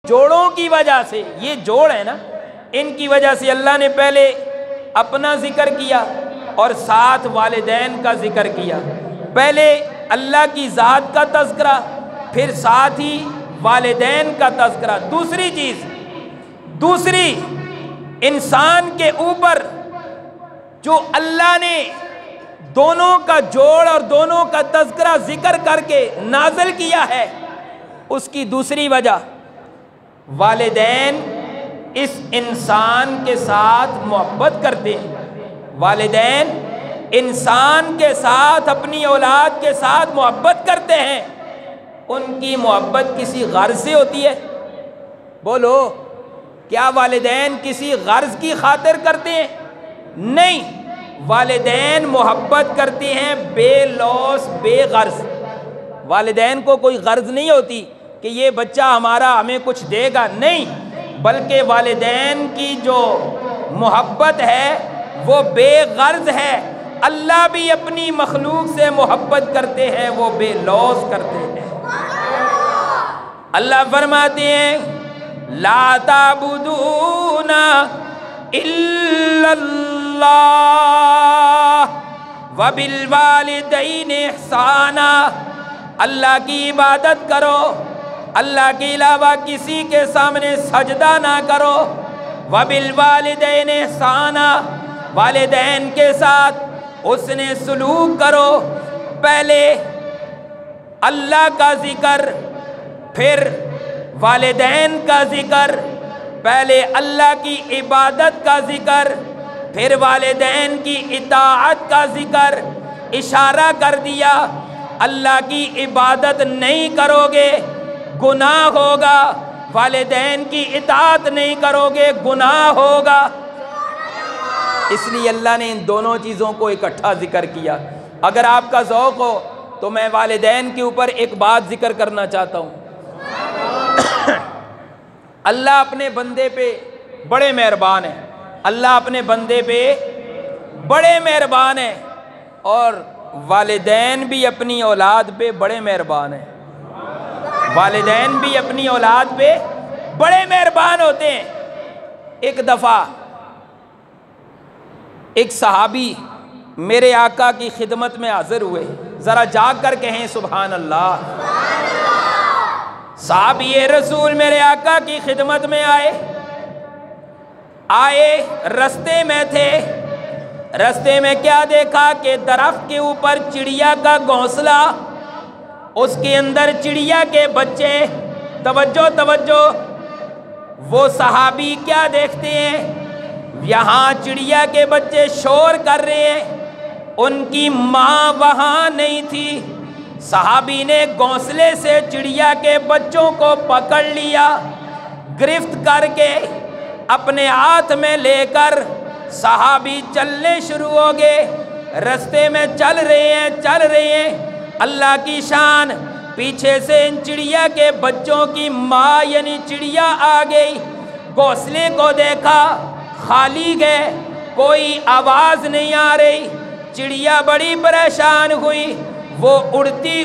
جوڑوں کی وجہ سے، یہ جوڑ ہے نا، ان کی وجہ سے اللہ نے پہلے اپنا ذکر کیا اور ساتھ والدین کا ذکر کیا۔ پہلے اللہ کی ذات کا تذکرہ، پھر ساتھ ہی والدین کا تذکرہ۔ دوسری انسان کے اوپر جو اللہ نے دونوں کا جوڑ اور دونوں کا تذکرہ ذکر کر کے نازل کیا ہے، اس کی دوسری وجہ والدین اس انسان کے ساتھ محبت کرتے ہیں۔ والدین انسان کے ساتھ، اپنی اولاد کے ساتھ محبت کرتے ہیں۔ ان کی محبت کسی غرض سے ہوتی ہے؟ بولو، کیا والدین کسی غرض کی خاطر کرتے ہیں؟ نہیں، والدین محبت کرتے ہیں بے لوث، بے غرض۔ والدین کو کوئی غرض نہیں ہوتی کہ یہ بچہ ہمارا ہمیں کچھ دے گا، نہیں، بلکہ والدین کی جو محبت ہے وہ بے غرض ہے۔ اللہ بھی اپنی مخلوق سے محبت کرتے ہیں، وہ بے لوث کرتے ہیں۔ اللہ فرماتے ہیں لا تعبدون الا اللہ وبالوالدین احسانا۔ اللہ کی عبادت کرو، اللہ کے علاوہ کسی کے سامنے سجدہ نہ کرو۔ وبالوالدین احسانا، والدین کے ساتھ حسن سلوک کرو۔ پہلے اللہ کا ذکر، پھر والدین کا ذکر، پہلے اللہ کی عبادت کا ذکر، پھر والدین کی اطاعت کا ذکر۔ اشارہ کر دیا اللہ کی عبادت نہیں کرو گے گناہ ہوگا، والدین کی اطاعت نہیں کرو گے گناہ ہوگا۔ اس لیے اللہ نے ان دونوں چیزوں کو اکٹھا ذکر کیا۔ اگر آپ کا ذوق ہو تو میں والدین کے اوپر ایک بات ذکر کرنا چاہتا ہوں۔ اللہ اپنے بندے پہ بڑے مہربان ہیں، اللہ اپنے بندے پہ بڑے مہربان ہیں، اور والدین بھی اپنی اولاد پہ بڑے مہربان ہیں۔ والدین بھی اپنی اولاد پہ بڑے مہربان ہوتے ہیں۔ ایک دفعہ ایک صحابی میرے آقا کی خدمت میں حاضر ہوئے، ذرا جاگ کر کہیں سبحان اللہ۔ صحابی رسول میرے آقا کی خدمت میں آئے، رستے میں تھے، رستے میں کیا دیکھا کہ درخت کے اوپر چڑیا کا گھونسلہ، اس کے اندر چڑیا کے بچے۔ توجہ، وہ صحابی کیا دیکھتے ہیں؟ یہاں چڑیا کے بچے شور کر رہے ہیں، ان کی ماں وہاں نہیں تھی۔ صحابی نے گھونسلے سے چڑیا کے بچوں کو پکڑ لیا، گرفت کر کے اپنے ہاتھ میں لے کر صحابی چلنے شروع ہو گئے۔ رستے میں چل رہے ہیں، اللہ کی شان، پیچھے سے ان چڑیا کے بچوں کی ماں یعنی چڑیا آ گئی۔ گھونسلے کو دیکھا، خالی گئے، کوئی آواز نہیں آ رہی۔ چڑیا بڑی پریشان ہوئی، وہ اڑتی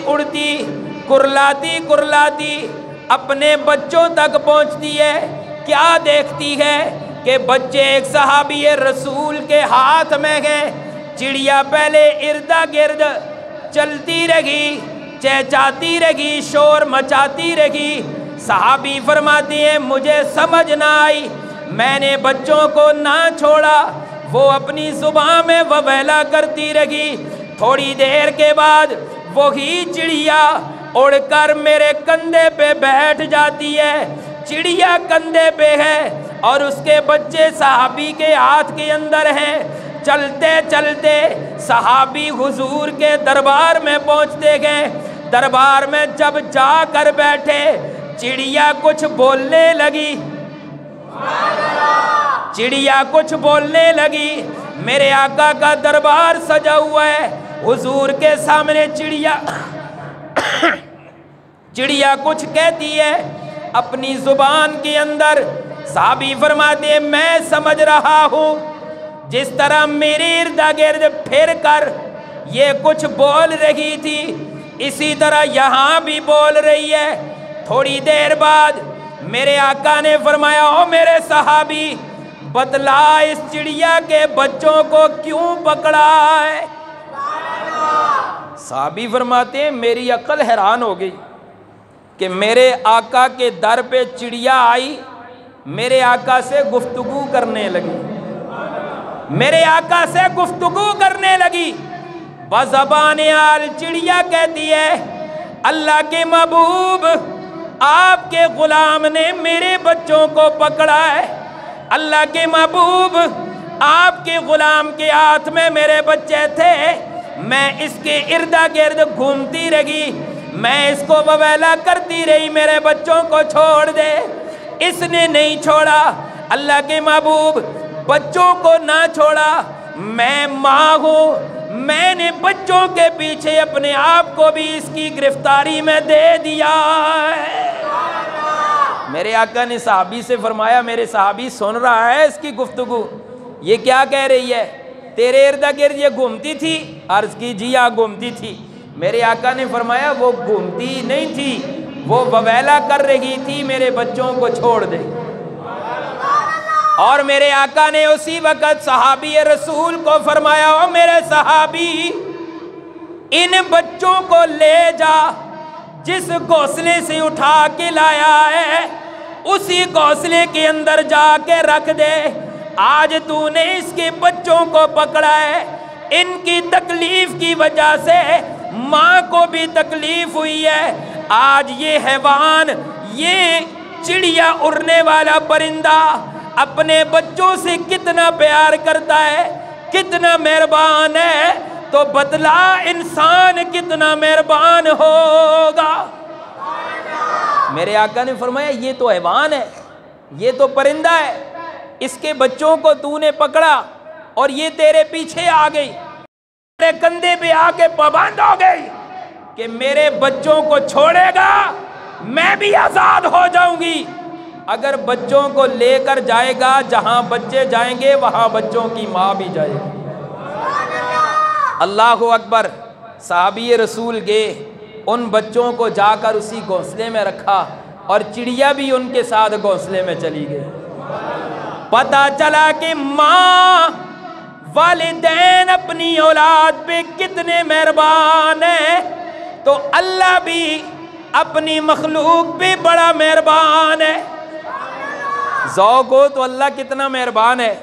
کرلاتی اپنے بچوں تک پہنچتی ہے۔ کیا دیکھتی ہے کہ بچے ایک صحابی رسول کے ہاتھ میں گئے۔ چڑیا پہلے اردا گرد چلتی رہی، چہچاتی رہی، شور مچاتی رہی۔ صحابی فرماتی ہیں مجھے سمجھ نہ آئی، میں نے بچوں کو نہ چھوڑا، وہ اپنی زبان میں وویلا کرتی رہی۔ تھوڑی دیر کے بعد وہی چڑیا اڑ کر میرے کندھے پہ بیٹھ جاتی ہے۔ چڑیا کندھے پہ ہے اور اس کے بچے صحابی کے ہاتھ کے اندر ہیں۔ چلتے صحابی حضور کے دربار میں پہنچتے گئے۔ دربار میں جب جا کر بیٹھے، چڑیا کچھ بولنے لگی، میرے آقا کا دربار سجا ہوا ہے، حضور کے سامنے چڑیا کچھ کہتی ہے اپنی زبان کے اندر۔ صحابی فرماتے ہیں میں سمجھ رہا ہوں جس طرح میرے ارد گرد پھر کر یہ کچھ بول رہی تھی، اسی طرح یہاں بھی بول رہی ہے۔ تھوڑی دیر بعد میرے آقا نے فرمایا او میرے صحابی بتلا اس چڑیا کے بچوں کو کیوں پکڑا ہے؟ صحابی فرماتے ہیں میری عقل حیران ہو گئی کہ میرے آقا کے در پہ چڑیا آئی، میرے آقا سے گفتگو کرنے لگی، میرے آقا سے گفتگو کرنے لگی، بزبان حال چڑیا کہتی ہے اللہ کے محبوب آپ کے غلام نے میرے بچوں کو پکڑا ہے، اللہ کے محبوب آپ کے غلام کے ہاتھ میں میرے بچے تھے، میں اس کے ارد گرد گھومتی رہی، میں اس کو وویلا کرتی رہی میرے بچوں کو چھوڑ دے، اس نے نہیں چھوڑا، اللہ کے محبوب بچوں کو نہ چھوڑا، میں ماں ہوں، میں نے بچوں کے پیچھے اپنے آپ کو بھی اس کی گرفتاری میں دے دیا ہے۔ میرے آقا نے صحابی سے فرمایا میرے صحابی سن رہا ہے اس کی گفتگو، یہ کیا کہہ رہی ہے؟ تیرے ارد گرد یہ گھومتی تھی؟ عرض کی جی ہاں گھومتی تھی۔ میرے آقا نے فرمایا وہ گھومتی نہیں تھی، وہ وویلا کر رہی تھی میرے بچوں کو چھوڑ دے۔ اور میرے آقا نے اسی وقت صحابی رسول کو فرمایا او میرے صحابی ان بچوں کو لے جا، جس گھونسلے سے اٹھا کے لایا ہے اسی گھونسلے کے اندر جا کے رکھ دے، آج تو نے اس کے بچوں کو پکڑا ہے، ان کی تکلیف کی وجہ سے ماں کو بھی تکلیف ہوئی ہے، آج یہ حیوان، یہ چڑیا اڑنے والا پرندہ اپنے بچوں سے کتنا پیار کرتا ہے، کتنا مہربان ہے، تو بتلا انسان کتنا مہربان ہوگا۔ میرے آقا نے فرمایا یہ تو حیوان ہے، یہ تو پرندہ ہے، اس کے بچوں کو تو نے پکڑا اور یہ تیرے پیچھے آ گئی، میرے کندھے پہ آ کے پابند ہو گئی کہ میرے بچوں کو چھوڑے گا میں بھی آزاد ہو جاؤں گی، اگر بچوں کو لے کر جائے گا جہاں بچے جائیں گے وہاں بچوں کی ماں بھی جائے گی۔ اللہ اکبر۔ صحابی رسول گئے، ان بچوں کو جا کر اسی گھونسلے میں رکھا اور چڑیا بھی ان کے ساتھ گھونسلے میں چلی گئی۔ پتہ چلا کہ ماں والدین اپنی اولاد پہ کتنے مہربان ہیں، تو اللہ بھی اپنی مخلوق پہ بڑا مہربان ہے۔ ذوق ہو تو اللہ کتنا مہربان ہے۔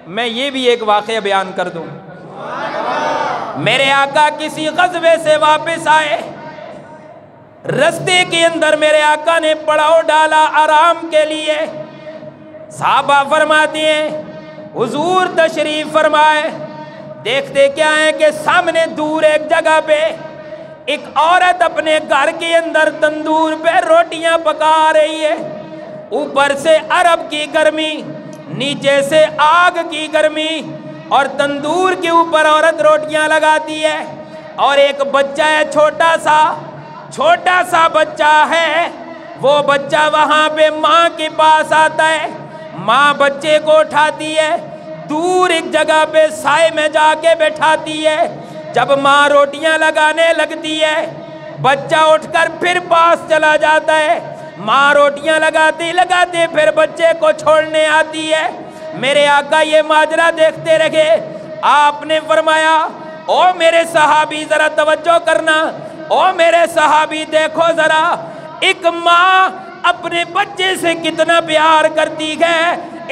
میں یہ بھی ایک واقعہ بیان کر دوں۔ میرے آقا کسی غزوے سے واپس آئے، رستے کے اندر میرے آقا نے پڑاؤ ڈالا آرام کے لیے، صحابہ فرماتے ہیں حضور تشریف فرمائے، دیکھتے کیا ہے کہ سامنے دور ایک جگہ پہ ایک عورت اپنے گھر کے اندر تندور پہ روٹیاں پکا رہی ہے، اوپر سے عرب کی گرمی، نیچے سے آگ کی گرمی، اور تندور کے اوپر عورت روٹیاں لگاتی ہے، اور ایک بچہ ہے چھوٹا سا بچہ ہے، وہ بچہ وہاں پہ ماں کے پاس آتا ہے، ماں بچے کو اٹھاتی ہے، دور ایک جگہ پہ سائے میں جا کے بٹھاتی ہے، جب ماں روٹیاں لگانے لگتی ہے بچہ اٹھ کر پھر پاس چلا جاتا ہے، ماں روٹیاں لگاتے پھر بچے کو چھوڑنے آتی ہے۔ میرے آقا یہ ماجرا دیکھتے رہے، آپ نے فرمایا او میرے صحابی ذرا توجہ کرنا، او میرے صحابی دیکھو ذرا، ایک ماں اپنے بچے سے کتنا پیار کرتی ہے،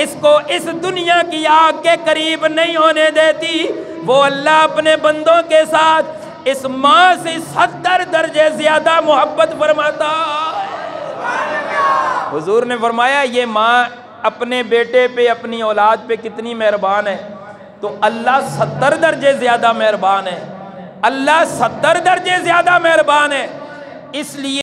اس کو اس دنیا کی آگ کے قریب نہیں ہونے دیتی، وہ اللہ اپنے بندوں کے ساتھ اس ماں سے 70 درجے زیادہ محبت فرماتا ہے۔ حضور نے فرمایا یہ ماں اپنے بیٹے پہ اپنی اولاد پہ کتنی مہربان ہے، تو اللہ 70 درجے زیادہ مہربان ہے، اللہ 70 درجے زیادہ مہربان ہے، اس لیے